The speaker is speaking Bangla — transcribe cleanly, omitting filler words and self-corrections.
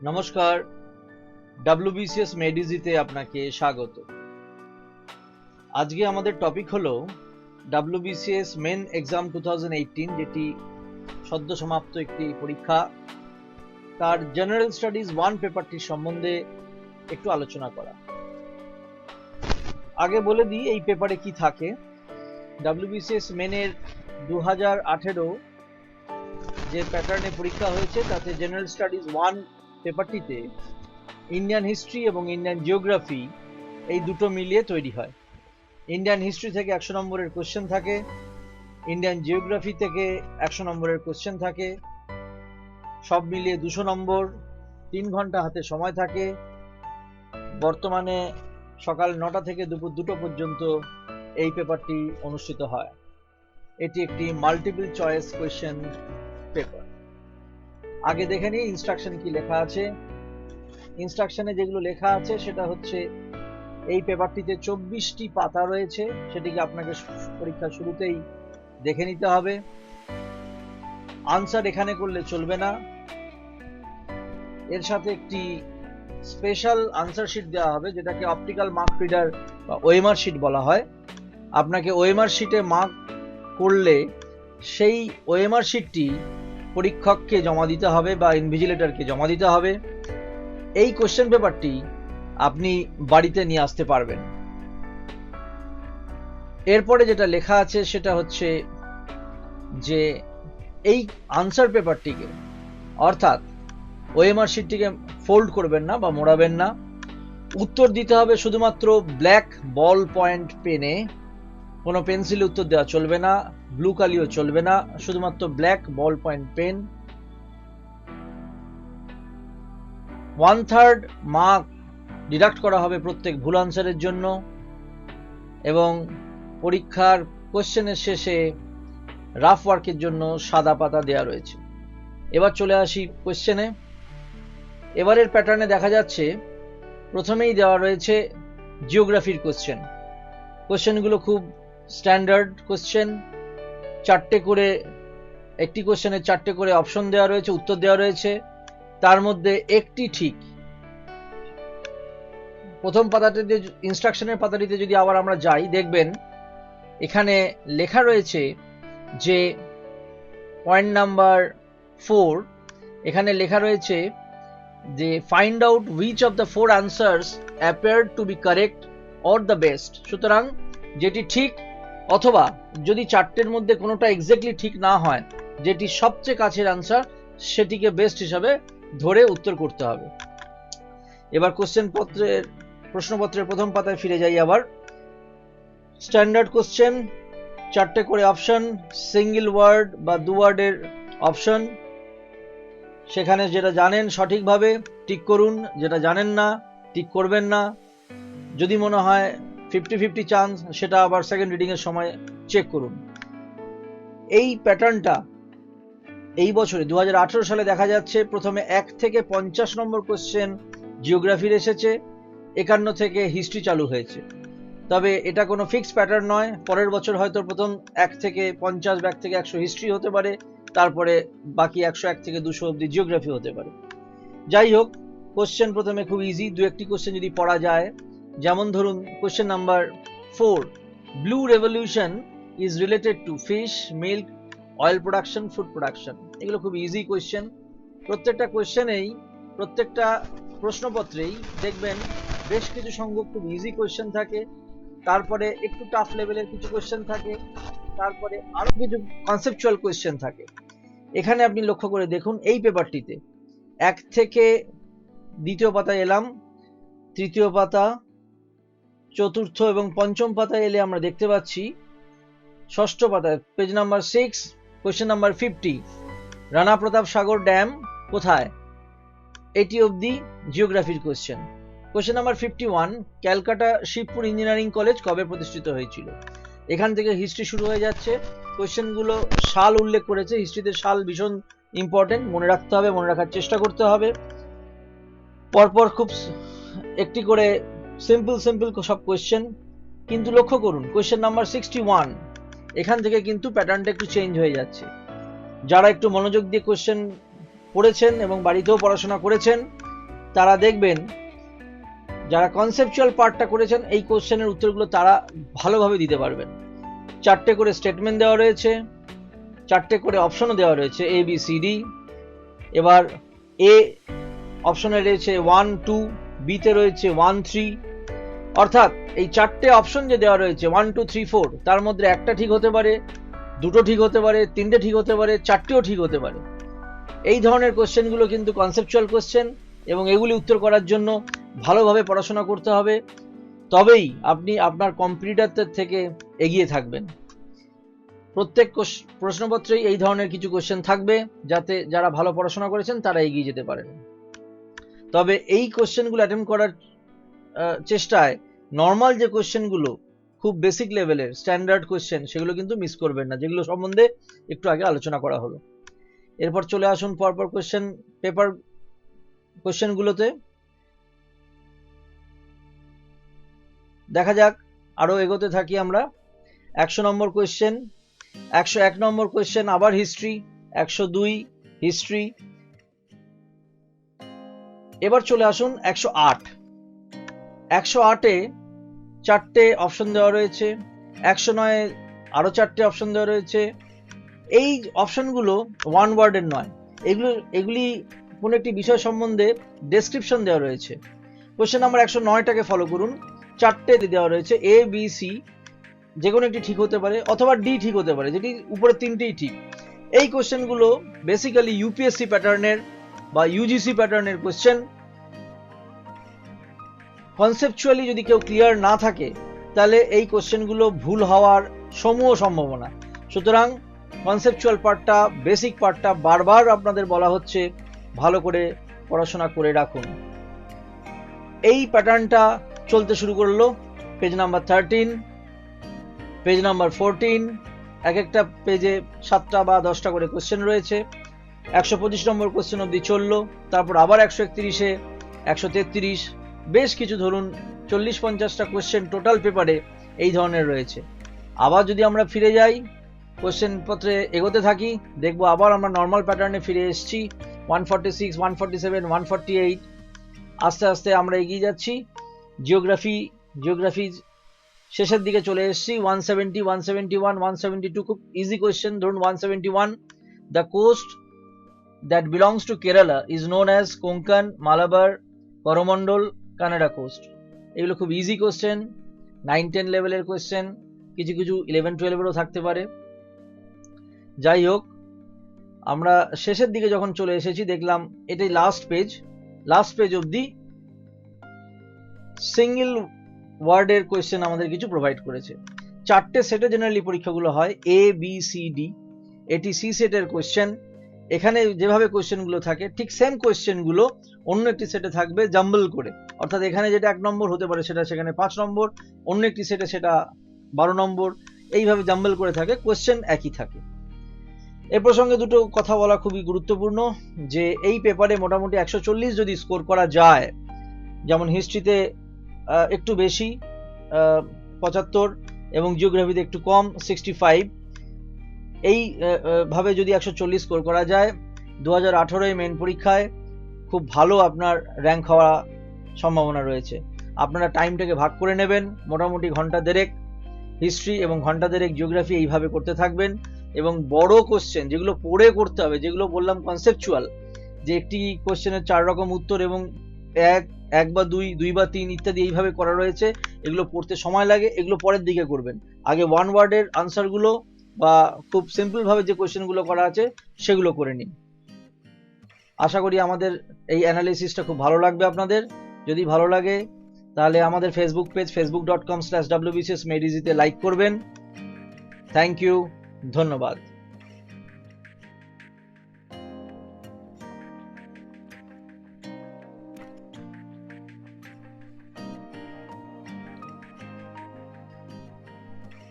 নমস্কার, WBCS মেডিজিতে আপনাকে স্বাগত। আজকে আমাদের টপিক হলো WBCS মেন এক্সাম 2018, যেটি সদ্য সমাপ্ত একটি পরীক্ষা। তার জেনারেল স্টাডিজ 1 পেপারটির সম্বন্ধে একটু আলোচনা করা। আগে বলে দিই এই পেপারে কি থাকে। WBCS মেনের 2018 যে প্যাটার্নে পরীক্ষা হয়েছে তাতে জেনারেল স্টাডিজ 1 পেপারটিতে ইন্ডিয়ান হিস্ট্রি এবং ইন্ডিয়ান জিওগ্রাফি এই দুটো মিলিয়ে তৈরি হয়। ইন্ডিয়ান হিস্ট্রি থেকে 100 নম্বরের কোশ্চেন থাকে, ইন্ডিয়ান জিওগ্রাফি থেকে 100 নম্বরের কোশ্চেন থাকে, সব মিলিয়ে 200 নম্বর। 3 ঘন্টা হাতে সময় থাকে। বর্তমানে সকাল 9টা থেকে দুপুর 2টো পর্যন্ত এই পেপারটি অনুষ্ঠিত হয়। এটি একটি মাল্টিপল চয়েস কোশ্চেন পেপার। আগে দেখে নিই ইনস্ট্রাকশন কি লেখা আছে। ইনস্ট্রাকশনে যেগুলো লেখা আছে সেটা হচ্ছে এই পেপারটিতে 24টি পাতা রয়েছে, সেটিকে আপনাকে পরীক্ষার শুরুতেই দেখে নিতে হবে। আনসার এখানে করলে চলবে না। এর সাথে একটি স্পেশাল আনসার শিট দেওয়া হবে, যেটাকে অপটিক্যাল মার্ক রিডার বা ওএমআর শিট বলা হয়। আপনাকে ওএমআর শিটে মার্ক করলে সেই ওএমআর শিটটি পরীক্ষককে জমা দিতে হবে বা ইনভিজিলেটরকে জমা দিতে হবে। এই কোশ্চেন পেপারটি আপনি বাড়িতে নিয়ে আসতে পারবেন। এরপরে যেটা লেখা আছে সেটা হচ্ছে যে এই আনসার পেপারটিকে, অর্থাৎ ওএমআর শিটটিকে ফোল্ড করবেন না বা মোড়াবেন না। উত্তর দিতে হবে শুধুমাত্র ব্ল্যাক বল পয়েন্ট পেনে, কোনো পেন্সিলে উত্তর দেওয়া চলবে না, ব্লু কালিও চলবে না, শুধুমাত্র black ball point pen. 1/3 mark deduct করা হবে প্রত্যেক ভুল আনসারের জন্য, এবং পরীক্ষার কোশ্চেনের শেষে রাফ ওয়ার্কের জন্য সাদা পাতা দেওয়া রয়েছে। এবার চলে আসি কোশ্চেনে। এবারের প্যাটার্নে দেখা যাচ্ছে প্রথমেই দেওয়া রয়েছে জিওগ্রাফির কোশ্চেন। কোশ্চেনগুলো খুব স্ট্যান্ডার্ড কোশ্চেন। একটি কোশ্চেনে 4টে করে অপশন দেওয়া রয়েছে, উত্তর দেওয়া রয়েছে, তার মধ্যে একটি ঠিক। প্রথম পাতাটিতে, ইনস্ট্রাকশনের পাতাটিতে যদি আবার আমরা যাই, দেখবেন এখানে লেখা রয়েছে যে পয়েন্ট নাম্বার 4, এখানে লেখা রয়েছে যে find out which of the 4 answers appeared to be correct or the best. সুতরাং যেটি ঠিক, অথবা যদি 4টের মধ্যে কোনোটা এক্স্যাক্টলি ঠিক না হয়, যেটি সবচেয়ে কাছের আনসার সেটিকে বেস্ট হিসাবে ধরে উত্তর করতে হবে। এবার প্রশ্নপত্রের প্রথম পাতায় ফিরে যাই। আবার স্ট্যান্ডার্ড কোশ্চেন, 4টে করে অপশন, সিঙ্গেল ওয়ার্ড বা 2 ওয়ার্ডের অপশন। সেখানে যেটা জানেন সঠিকভাবে টিক করুন, যেটা জানেন না টিক করবেন না। যদি মনে হয় 50-50 চান্স, সেটা আবার সেকেন্ড রিডিং এর সময় চেক করুন। এই প্যাটার্নটা এই বছরে 2018 সালে দেখা যাচ্ছে প্রথমে 1 থেকে 50 নম্বর কোশ্চেন জিওগ্রাফির এসেছে, 51 থেকে হিস্ট্রি চালু হয়েছে। তবে এটা কোনো ফিক্স প্যাটার্ন নয়। পরের বছর হয়তো প্রথম 1 থেকে 50 বা 1 থেকে 100 হিস্ট্রি হতে পারে, তারপরে বাকি 101 থেকে 200 অব্দি জিওগ্রাফি হতে পারে। যাই হোক, কোশ্চেন প্রথমে খুব ইজি। 2-1টি কোশ্চেন যদি পড়া যায়, যেমন ধরুন question number 4, blue revolution is related to fish, milk, oil production, food production. এগুলো খুব ইজি কোশ্চেন। প্রত্যেকটা কোশ্চেনেই, প্রত্যেকটা প্রশ্নপত্রেই দেখবেন বেশ কিছু সংখ্যক খুব ইজি কোশ্চেন থাকে, তারপরে একটু টাফ লেভেলের কিছু কোশ্চেন থাকে, তারপরে আরো কিছু কনসেপচুয়াল কোশ্চেন থাকে। এখানে আপনি লক্ষ্য করে দেখুন, এই পেপারটিতে 1 থেকে 2য় পাতায় এলাম, 3য় পাতা, 4র্থ এবং 5ম পাতায় এলে আমরা দেখতে পাচ্ছি 6ষ্ঠ পাতায় page number 6, question number 50, Rana Pratap Sagar dam কোথায়, এটি অবধি জিওগ্রাফির question. Question number 51, Calcutta Shibpur engineering college কবে প্রতিষ্ঠিত হয়েছিল। এখান থেকে হিস্ট্রি শুরু হয়ে যাচ্ছে। কোশ্চেনগুলো সাল উল্লেখ করেছে। হিস্ট্রিতে সাল ভীষণ ইম্পর্টেন্ট, মনে রাখতে হবে, মনে রাখার চেষ্টা করতে হবে। পরপর খুব একটি করে সিম্পল সব কোশ্চেন। কিন্তু লক্ষ্য করুন কোশ্চেন নাম্বার 61, এখান থেকে কিন্তু প্যাটার্নটা একটু চেঞ্জ হয়ে যাচ্ছে। যারা একটু মনোযোগ দিয়ে কোশ্চেন পড়েছেন এবং বাড়িতেও পড়াশোনা করেছেন, তারা দেখবেন যারা কনসেপচুয়াল পার্টটা করেছেন এই কোশ্চেনের উত্তরগুলো তারা ভালোভাবে দিতে পারবেন। 4টে করে স্টেটমেন্ট দেওয়া রয়েছে, 4টে করে অপশনও দেওয়া রয়েছে A B C D। এবার এ অপশনে রয়েছে 1 2, বি তে রয়েছে 1 3, অর্থাৎ এই 4টে অপশন যে দেওয়া রয়েছে 1 2 3 4, তার মধ্যে একটা ঠিক হতে পারে, দুটো ঠিক হতে পারে, তিনটে ঠিক হতে পারে, 4টেও ঠিক হতে পারে। এই ধরনের কোশ্চেনগুলো কিন্তু কনসেপচুয়াল কোশ্চেন, এবং এগুলি উত্তর করার জন্য ভালোভাবে পড়াশোনা করতে হবে, তবেই আপনি আপনার কম্পিটিটরদের থেকে এগিয়ে থাকবেন। প্রত্যেক প্রশ্নপত্রেই এই ধরনের কিছু কোশ্চেন থাকবে, যাতে যারা ভালো পড়াশোনা করেছেন তারা এগিয়ে যেতে পারেন। তবে এই কোশ্চেনগুলো অ্যাটেম্প করার চেষ্টায় নর্মাল যে কোশ্চেনগুলো খুব বেসিক লেভেলের স্ট্যান্ডার্ড কোশ্চেন, সেগুলো কিন্তু মিস করবেন না, যেগুলো সম্বন্ধে একটু আগে আলোচনা করা হলো। এরপর চলে আসুন পরপর কোশ্চেন পেপার কোশ্চেনগুলোতে। দেখা যাক, আরো এগোতে থাকি আমরা। 100 নম্বর কোশ্চেন, 101 নম্বর কোশ্চেন আবার হিস্ট্রি, 102 হিস্ট্রি। এবার চলে আসুন 108। 108-এ 4টে অপশন দেওয়া রয়েছে, 109-এ আরো 4টে অপশন দেওয়া রয়েছে। এই অপশনগুলো ওয়ান ওয়ার্ডের নয়, এগুলি কোনো একটি বিষয় সম্বন্ধে ডেসক্রিপশন দেওয়া রয়েছে। কোশ্চেন নাম্বার 109টাকে ফলো করুন। 4টে দেওয়া রয়েছে A B C, যে কোনো একটি ঠিক হতে পারে, অথবা D ঠিক হতে পারে, যেটি উপরে 3টেই ঠিক। এই কোশ্চেনগুলো বেসিক্যালি ইউপিএসসি প্যাটার্নের বা ইউজিসি প্যাটার্নের কোশ্চেন। কনসেপচুয়ালি যদি কেউ ক্লিয়ার না থাকে, তাহলে এই কোশ্চেনগুলো ভুল হওয়ার সমূহ সম্ভাবনা। সুতরাং কনসেপচুয়াল পার্টটা, বেসিক পার্টটা বারবার আপনাদের বলা হচ্ছে, ভালো করে পড়াশোনা করে রাখুন। এই প্যাটার্নটা চলতে শুরু করলো পেজ নাম্বার 13, পেজ নাম্বার 14। এক একটা পেজে 7টা বা 10টা করে কোশ্চেন রয়েছে। 125 নম্বর কোশ্চেন অবধি চললো, তারপর আবার 131-এ, 133, বেশ কিছু, ধরুন 40-50টা কোশ্চেন টোটাল পেপারে এই ধরনের রয়েছে। আবার যদি আমরা ফিরে যাই, কোশ্চেন পত্রে এগোতে থাকি, দেখবো আবার আমরা নর্মাল প্যাটার্নে ফিরে এসেছি। 146, 147, 148, আস্তে আস্তে আমরা এগিয়ে যাচ্ছি। জিওগ্রাফি শেষের দিকে চলে এসেছি। 170, 171, 172 খুব ইজি কোয়েশ্চেন। ধরুন 171, the coast that belongs to Kerala is known as Konkan, Malabar, Coromandel, Kannada coast. এগুলো খুব ইজি কোয়েশ্চেন, 9-10 লেভেলের কোয়েশ্চেন, কিছু কিছু 11-12-এরও থাকতে পারে। যাই হোক, আমরা শেষের দিকে যখন চলে এসেছি, দেখলাম এটাই লাস্ট পেজ অবধি সিঙ্গেল ওয়ার্ডের কোয়েশ্চেন আমাদের কিছু প্রোভাইড করেছে। 4টে সেটে জেনারেলি পরীক্ষাগুলো হয়, A B C D। এটি সি সেটের কোয়েশ্চেন। এখানে যেভাবে কোয়েশ্চেনগুলো থাকে, ঠিক সেম কোয়েশ্চেনগুলো অন্য একটি সেটে থাকবে জাম্বল করে, অর্থাৎ এখানে যেটা 1 নম্বর হতে পারে সেটা সেখানে 5 নম্বর, অন্য একটি সেটে সেটা 12 নম্বর, এইভাবে জাম্বল করে থাকে, কোয়েশ্চেন একই থাকে। এ প্রসঙ্গে দুটো কথা বলা খুবই গুরুত্বপূর্ণ, যে এই পেপারে মোটামুটি 140 যদি স্কোর করা যায়, যেমন হিস্ট্রিতে একটু বেশি 75, এবং জিওগ্রাফিতে একটু কম 65, এই ভাবে যদি 140 স্কোর করা যায়, 2018 মেন পরীক্ষায় খুব ভালো আপনার র্যাঙ্ক হওয়া সম্ভাবনা রয়েছে। আপনারা টাইমটাকে ভাগ করে নেবেন, মোটামুটি ঘন্টা দেড়েক হিস্ট্রি এবং ঘন্টা দেড়েক জিওগ্রাফি এইভাবে করতে থাকবেন। এবং বড় কোশ্চেন যেগুলো পড়ে করতে হবে, যেগুলো বললাম কনসেপচুয়াল, যে একটি কোশ্চেনের 4 রকম উত্তর এবং এক বা দুই বা 3 ইত্যাদি এইভাবে করা রয়েছে, এগুলো পড়তে সময় লাগে, এগুলো পরের দিকে করবেন। আগে ওয়ান ওয়ার্ডের আনসারগুলো বা খুব সিম্পল ভাবে যে কোশ্চেনগুলো করা আছে সেগুলো করে নিন। আশা করি আমাদের এই অ্যানালিসিসটা খুব ভালো লাগবে আপনাদের। যদি ভালো লাগে তাহলে আমাদের ফেসবুক পেজ facebook.com/wbcsmedeasy তে লাইক করবেন। থ্যাংক ইউ, ধন্যবাদ।